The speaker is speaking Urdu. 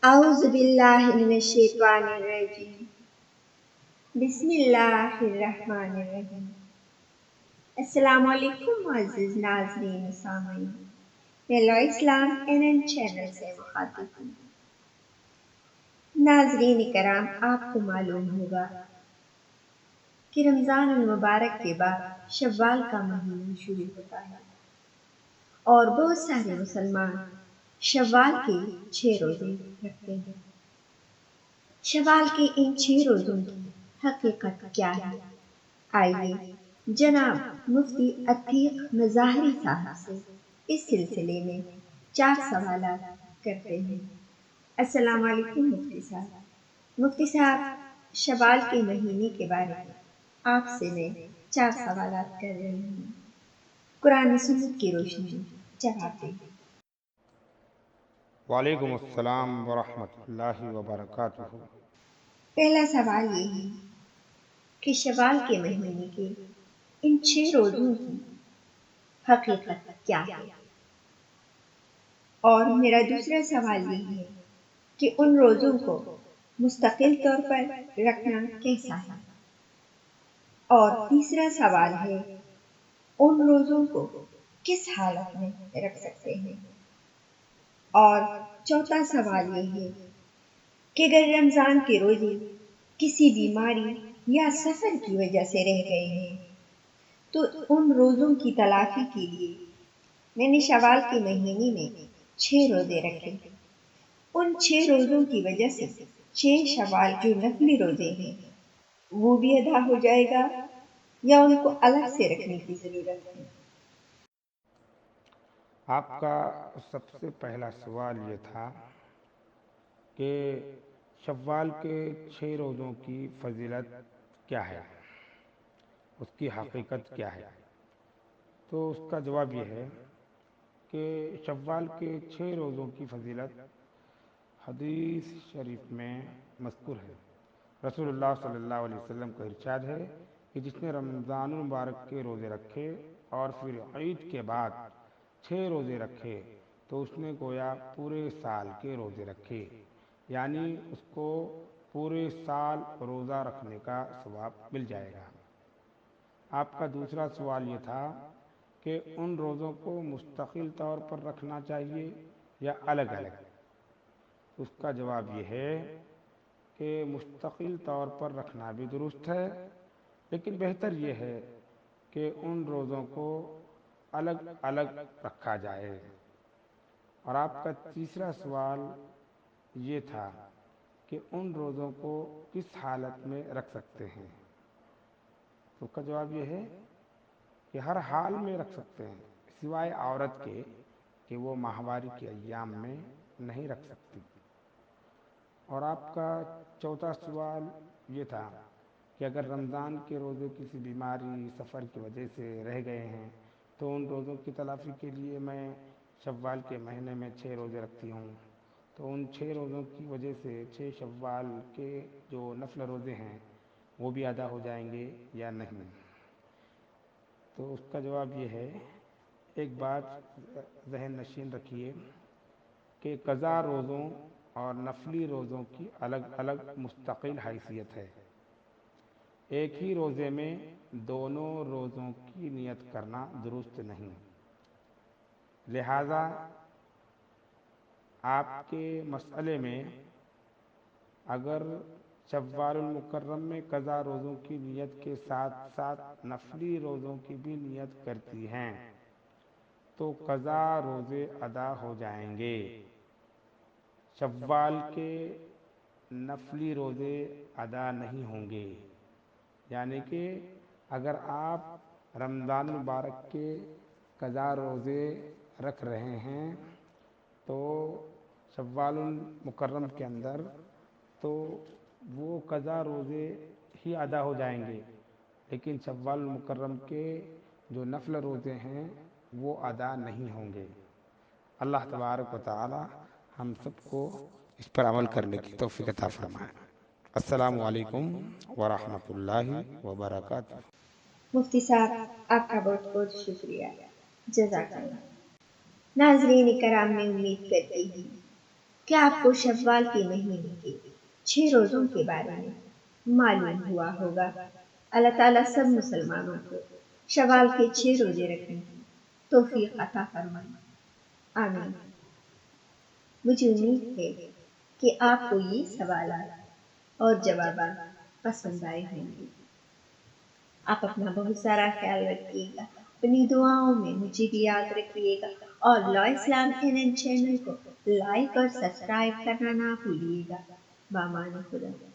اعوذ باللہ من الشیطان الرجیم بسم اللہ الرحمن الرحیم۔ السلام علیکم معزز ناظرین و سامعین، ہیلو اسلام این چینل سے مخاطب ہوں۔ ناظرین کرام، آپ کو معلوم ہوگا کہ رمضان المبارک کے بعد شوال کا مہینہ شروع ہوتا ہے اور بہت سارے مسلمان شوال کے 6 روزے رکھتے ہیں۔ شوال کے ان 6 روزوں کی حقیقت کیا ہے؟ آئیے جناب مفتی عتیق مظاہری صاحب سے اس سلسلے میں 4 سوالات کرتے ہیں۔ السلام علیکم مفتی صاحب۔ مفتی صاحب، شوال کے مہینے کے بارے میں آپ سے میں 4 سوالات کر رہی ہوں، قرآن و سنت کی روشنی میں جواب دیں۔ وعلیکم السلام ورحمۃ اللہ وبرکاتہ۔ پہلا سوال یہ ہے کہ شوال کے مہینے کے ان 6 روزوں کی حقیقت کیا ہے؟ اور میرا دوسرا سوال یہ ہے کہ ان روزوں کو مستقل طور پر رکھنا کیسا ہے؟ اور تیسرا سوال ہے ان روزوں کو کس حالت میں رکھ سکتے ہیں؟ اور چوتھا سوال یہ ہے کہ اگر رمضان کے روزے کسی بیماری یا سفر کی وجہ سے رہ گئے ہیں تو ان روزوں کی تلافی کے لیے میں نے شوال کے مہینے میں 6 روزے رکھے، ان 6 روزوں کی وجہ سے 6 شوال جو نفلی روزے ہیں وہ بھی ادا ہو جائے گا یا ان کو الگ سے رکھنے کی ضرورت ہے؟ آپ کا سب سے پہلا سوال یہ تھا کہ شوال کے 6 روزوں کی فضیلت کیا ہے، اس کی حقیقت کیا ہے؟ تو اس کا جواب یہ ہے کہ شوال کے 6 روزوں کی فضیلت حدیث شریف میں مذکور ہے۔ رسول اللہ صلی اللہ علیہ وسلم کا ارشاد ہے کہ جس نے رمضان المبارک کے روزے رکھے اور پھر عید کے بعد 6 روزے رکھے تو اس نے گویا پورے سال کے روزے رکھے، یعنی اس کو پورے سال روزہ رکھنے کا ثواب مل جائے گا۔ آپ کا دوسرا سوال یہ تھا کہ ان روزوں کو مستقل طور پر رکھنا چاہیے یا الگ الگ؟ اس کا جواب یہ ہے کہ مستقل طور پر رکھنا بھی درست ہے، لیکن بہتر یہ ہے کہ ان روزوں کو الگ الگ رکھا جائے۔ اور آپ کا تیسرا سوال یہ تھا کہ ان روزوں کو کس حالت میں رکھ سکتے ہیں؟ اس کا جواب یہ ہے کہ ہر حال میں رکھ سکتے ہیں، سوائے عورت کے کہ وہ ماہواری کے ایام میں نہیں رکھ سکتی۔ اور آپ کا چوتھا سوال یہ تھا کہ اگر رمضان کے روزے کسی بیماری سفر کی وجہ سے رہ گئے ہیں تو ان روزوں کی تلافی کے لیے میں شوال کے مہینے میں 6 روزے رکھتی ہوں، تو ان 6 روزوں کی وجہ سے 6 شوال کے جو نفل روزے ہیں وہ بھی ادا ہو جائیں گے یا نہیں؟ تو اس کا جواب یہ ہے، ایک بات ذہن نشین رکھیے کہ قضا روزوں اور نفلی روزوں کی الگ الگ مستقل حیثیت ہے۔ ایک ہی روزے میں دونوں روزوں کی نیت کرنا درست نہیں، لہذا آپ کے مسئلے میں اگر شوال المکرم میں قضا روزوں کی نیت کے ساتھ ساتھ نفلی روزوں کی بھی نیت کرتی ہیں تو قضا روزے ادا ہو جائیں گے، شوال کے نفلی روزے ادا نہیں ہوں گے۔ یعنی کہ اگر آپ رمضان المبارک کے قضا روزے رکھ رہے ہیں تو شوال المکرم کے اندر تو وہ قضا روزے ہی ادا ہو جائیں گے، لیکن شوال المکرم کے جو نفل روزے ہیں وہ ادا نہیں ہوں گے۔ اللہ تبارک و تعالی ہم سب کو اس پر عمل کرنے کی توفیق عطا فرمائے۔ السلام علیکم ورحمۃ اللہ وبرکاتہ۔ مفتی صاحب، آپ کا بہت بہت شکریہ، جزاک اللہ۔ ناظرین کرام، میں امید کرتی ہوں کہ آپ کو شوال کے مہینے کے 6 روزوں کے بارے میں معلوم ہوا ہوگا۔ اللہ تعالیٰ سب مسلمانوں کو شوال کے 6 روزے رکھنے کی توفیق عطا فرمائے، آمین۔ مجھے امید ہے کہ آپ کو یہ سوالات اور جوابات پسند آئے ہوں گے۔ آپ اپنا بہت سارا خیال رکھیے گا، اپنی دعاؤں میں مجھے بھی یاد رکھیے گا، اور لا اسلام NN چینل کو لائک اور سبسکرائب کرنا نہ بھولیے گا۔ بامان خدا۔